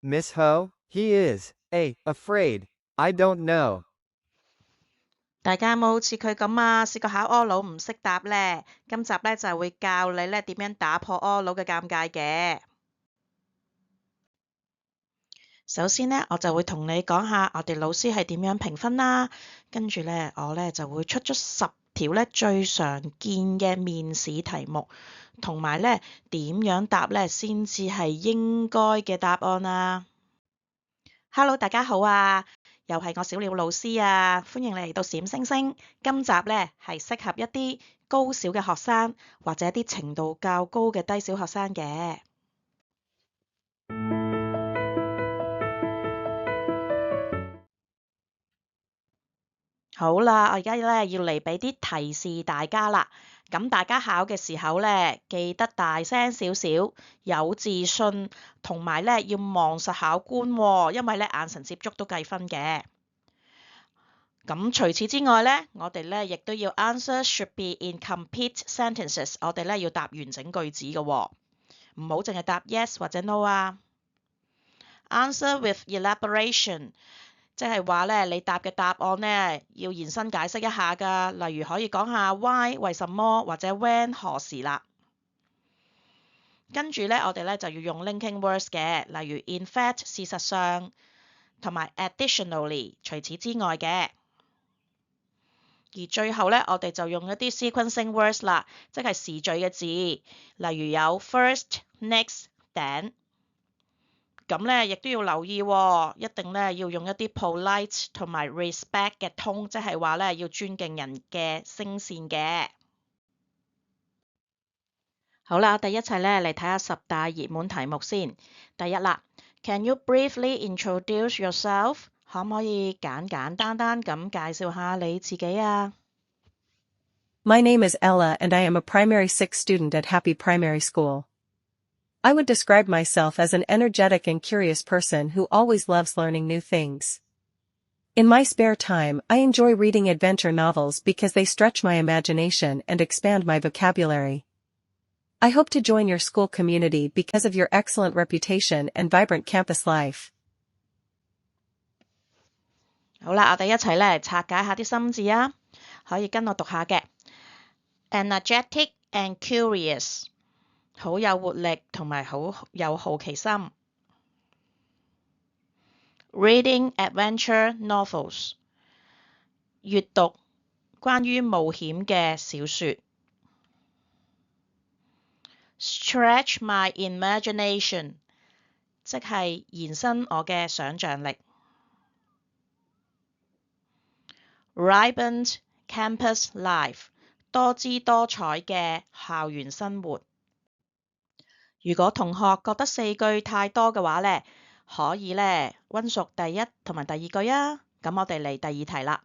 Miss Ho, he is, afraid. I don't know. 大家有冇好似佢咁啊？試過考柯佬唔識答呢？今集呢就係會教你呢點樣打破柯佬嘅尷尬嘅。首先呢，我就會同你講下我哋老師係點樣評分啦。跟住呢，我呢就會出咗10條呢最常見嘅面試題目，同埋呢點樣答呢先至係應該嘅答案啦。Hello，大家好啊！又係我小鳥老師啊，歡迎你嚟到閃星星。今集呢係適合一啲高小嘅學生，或者一啲程度較高嘅低小學生嘅。好啦，我而家呢要嚟俾啲提示大家啦。咁大家考嘅時候呢，記得大聲少少，有自信，同埋呢要望實考官喎，因為呢眼神接觸都計分嘅。咁除此之外呢，我哋呢亦都要 answer should be in complete sentences， 我哋呢要答完整句子嘅喎，唔好淨係答 yes 或者 no 啊。Answer with elaboration， 即係話呢，你答嘅答案呢要延伸解釋一下㗎，例如可以講下 why 為什麼或者 when 何時啦。跟住呢，我哋呢就要用 linking words 嘅，例如 in fact 事實上，同埋 additionally 除此之外嘅。而最後呢，我哋就用一啲 sequencing words 啦，即係時序嘅字，例如有 first、next、then。咁呢亦都要留意喎，一定呢要用一啲 polite 同埋 respect 嘅 tone，即係話呢要尊敬人嘅聲線嘅。好啦，我哋一齊呢嚟睇下10大熱門題目先。第一啦 ，Can you briefly introduce yourself？ 可唔可以簡簡單單咁介紹下你自己啊？ My name is Ella and I am a primary 6 student at Happy Primary School. I would describe myself as an energetic and curious person who always loves learning new things. In my spare time, I enjoy reading adventure novels because they stretch my imagination and expand my vocabulary. I hope to join your school community because of your excellent reputation and vibrant campus life. 好啦，我哋一齊呢拆解下啲新字啊，可以跟我讀下嘅。Energetic and curious， 好有活力同埋好有好奇心。Reading adventure novels， 閱讀關於冒險嘅小說。Stretch my imagination， 即係延伸我嘅想像力。Vibrant campus life， 多姿多彩嘅校園生活。如果同學覺得4句太多嘅話呢，可以呢溫熟第一同埋第2句啊。咁我哋嚟第2題啦。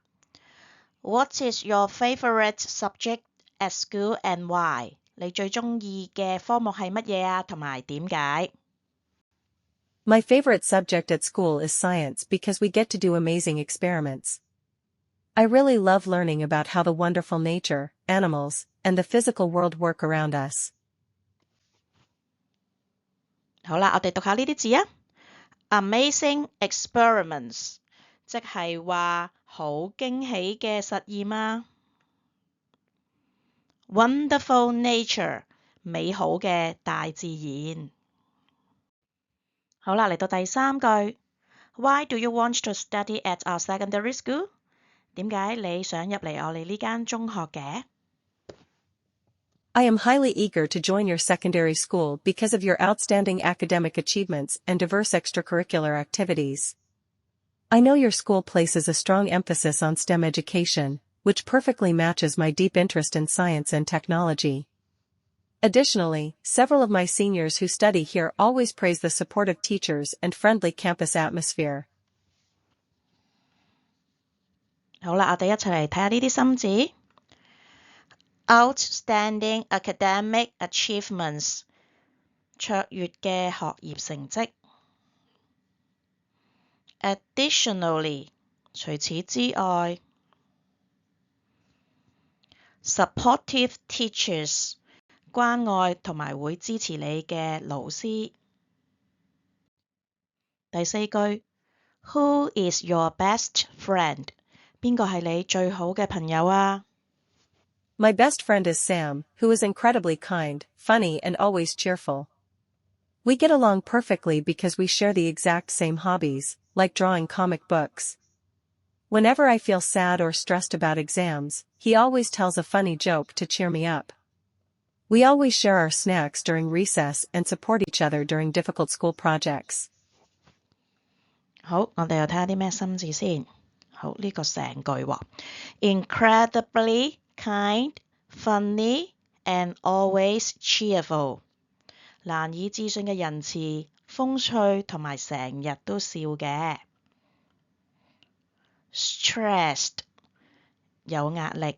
What is your favorite subject at school and why？ 你最中意嘅科目係乜嘢啊？同埋點解？ My favorite subject at school is science because we get to do amazing experiments. I really love learning about how the wonderful nature, animals, and the physical world work around us. 好啦，我哋讀下呢啲字啊。Amazing experiments， 即係話好驚喜嘅實驗啊。Wonderful nature， 美好嘅大自然。好啦，嚟到第3句。Why do you want to study at our secondary school？ 點解你想入嚟我哋呢間中學嘅？ I am highly eager to join your secondary school because of your outstanding academic achievements and diverse extracurricular activities. I know your school places a strong emphasis on STEM education, which perfectly matches my deep interest in science and technology. Additionally, several of my seniors who study here always praise the supportive teachers and friendly campus atmosphere. 好啦，我哋一齊嚟睇下呢啲新字。Outstanding academic achievements， 卓越嘅學業成績。Additionally， 除此之外。Supportive teachers， 關愛同埋會支持你嘅老師。第四句 Who is your best friend？ 邊個係你最好嘅朋友啊？ My best friend is Sam, who is incredibly kind, funny and always cheerful. We get along perfectly because we share the exact same hobbies, like drawing comic books. Whenever I feel sad or stressed about exams, he always tells a funny joke to cheer me up. We always share our snacks during recess and support each other during difficult school projects. 好，我哋又睇下啲咩新字先。好，呢個成句喎。Incredibly kind, funny, and always cheerful。難以置信嘅仁慈、風趣同埋成日都笑嘅。Stressed 有壓力。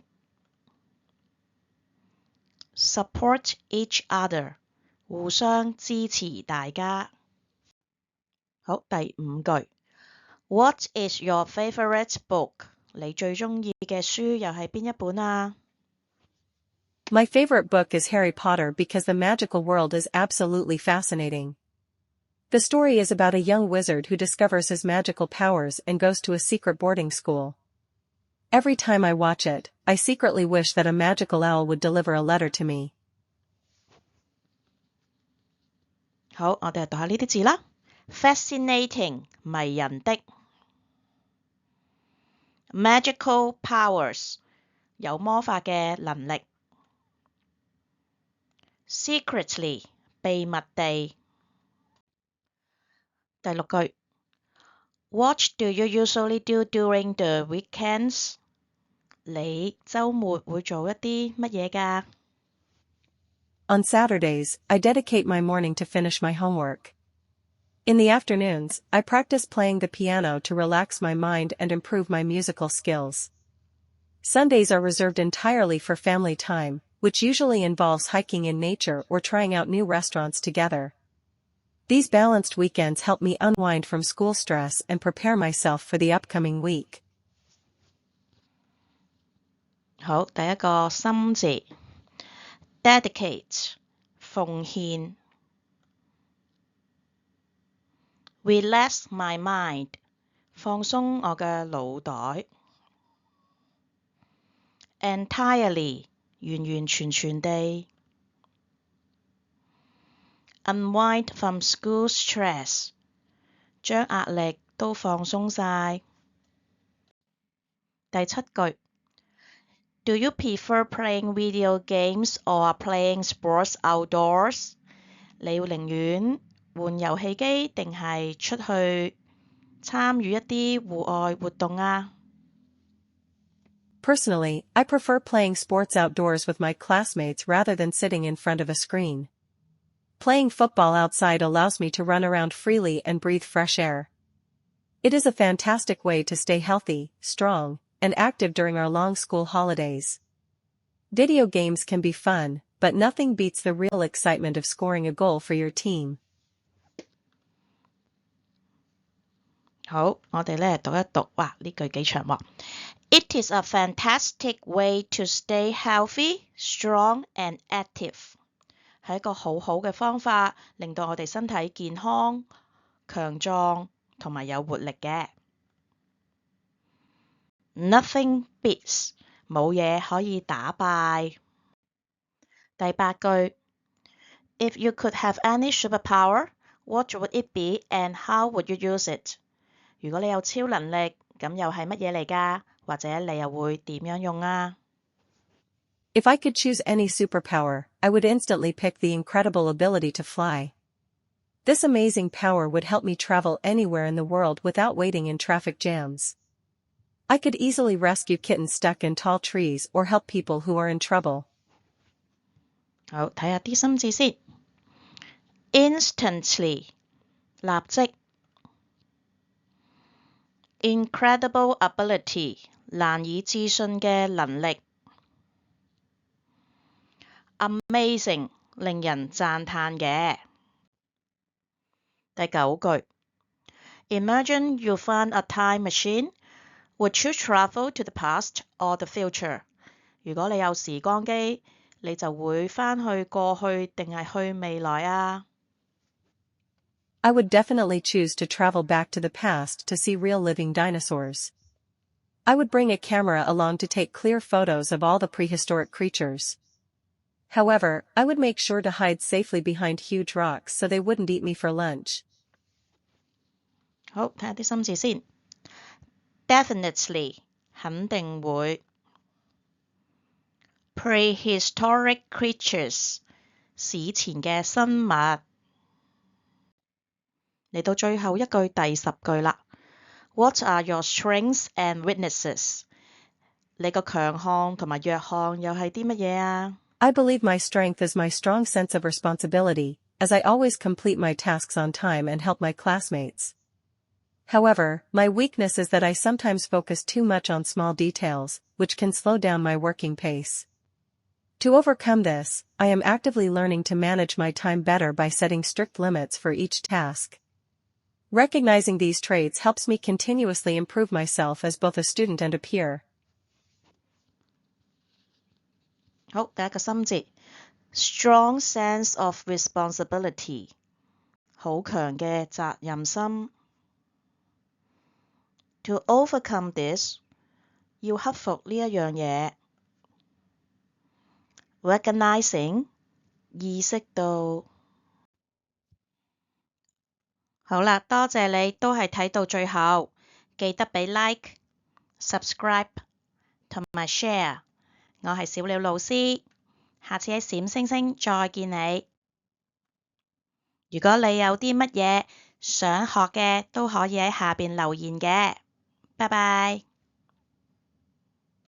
Support each other 互相支持大家。好，第五句。What is your favorite book？ 你最鍾意嘅書又係邊一本啊？ My favorite book is Harry Potter because the magical world is absolutely fascinating. The story is about a young wizard who discovers his magical powers and goes to a secret boarding school. Every time I watch it, I secretly wish that a magical owl would deliver a letter to me. 好，我哋讀下呢啲字啦。Fascinating 迷人的。Magical powers 有魔法嘅能力。Secretly 秘密地。第六句 What do you usually do during the weekends？ 你週末會做一啲乜嘢㗎？ On Saturdays, I dedicate my morning to finish my homework. In the afternoons, I practice playing the piano to relax my mind and improve my musical skills. Sundays are reserved entirely for family time, which usually involves hiking in nature or trying out new restaurants together. These balanced weekends help me unwind from school stress and prepare myself for the upcoming week. 好，第一個心字 Dedicate 奉獻。Relax my mind 放鬆我嘅腦袋。Entirely 完完全全地。Unwind from school stress 將壓力都放鬆晒。第七句 Do you prefer playing video games or playing sports outdoors？ 你會寧願玩遊戲機定係出去參與一啲戶外活動啊？ Personally, I prefer playing sports outdoors with my classmates rather than sitting in front of a screen. Playing football outside allows me to run around freely and breathe fresh air. It is a fantastic way to stay healthy, strong, and active during our long school holidays. Video games can be fun, but nothing beats the real excitement of scoring a goal for your team. 好，我哋呢讀一讀，哇！呢句幾長喎。It is a fantastic way to stay healthy, strong and active。係一個好好嘅方法，令到我哋身體健康、強壯同埋有活力嘅。Nothing beats 冇嘢可以打敗。第八句 If you could have any superpower, what would it be and how would you use it？ 如果你有超能力，咁又係乜嘢嚟㗎？或者你又會點樣用啊？ If I could choose any superpower, I would instantly pick the incredible ability to fly. This amazing power would help me travel anywhere in the world without waiting in traffic jams. I could easily rescue kittens stuck in tall trees or help people who are in trouble. 好，睇下啲新字先。Instantly 立即。Incredible ability 難以置信嘅能力。Amazing 令人讚歎嘅。第九句 Imagine you found a time machine. Would you travel to the past or the future？ 如果你有時光機，你就會返去過去定係去未來啊？ I would definitely choose to travel back to the past to see real living dinosaurs. I would bring a camera along to take clear photos of all the prehistoric creatures. However, I would make sure to hide safely behind huge rocks so they wouldn't eat me for lunch. 好，睇下啲心字先。Definitely 肯定會。Prehistoric creatures 史前嘅生物。嚟到最後一句第10句啦。What are your strengths and weaknesses？ 你個強項同埋弱項又係啲乜嘢啊？ I believe my strength is my strong sense of responsibility, as I always complete my tasks on time and help my classmates. However, my weakness is that I sometimes focus too much on small details, which can slow down my working pace. To overcome this, I am actively learning to manage my time better by setting strict limits for each task. Recognizing these traits helps me continuously improve myself as both a student and a peer. 好，第一個心字 strong sense of responsibility 好強嘅責任心。To overcome this 要克服呢一樣嘢。Recognizing 意識到。好啦，多謝你都係睇到最後，記得俾 like、subscribe 同埋 share。我係小鳥老師，下次喺閃星星再見你。如果你有啲乜嘢想學嘅，都可以喺下邊留言嘅。拜拜。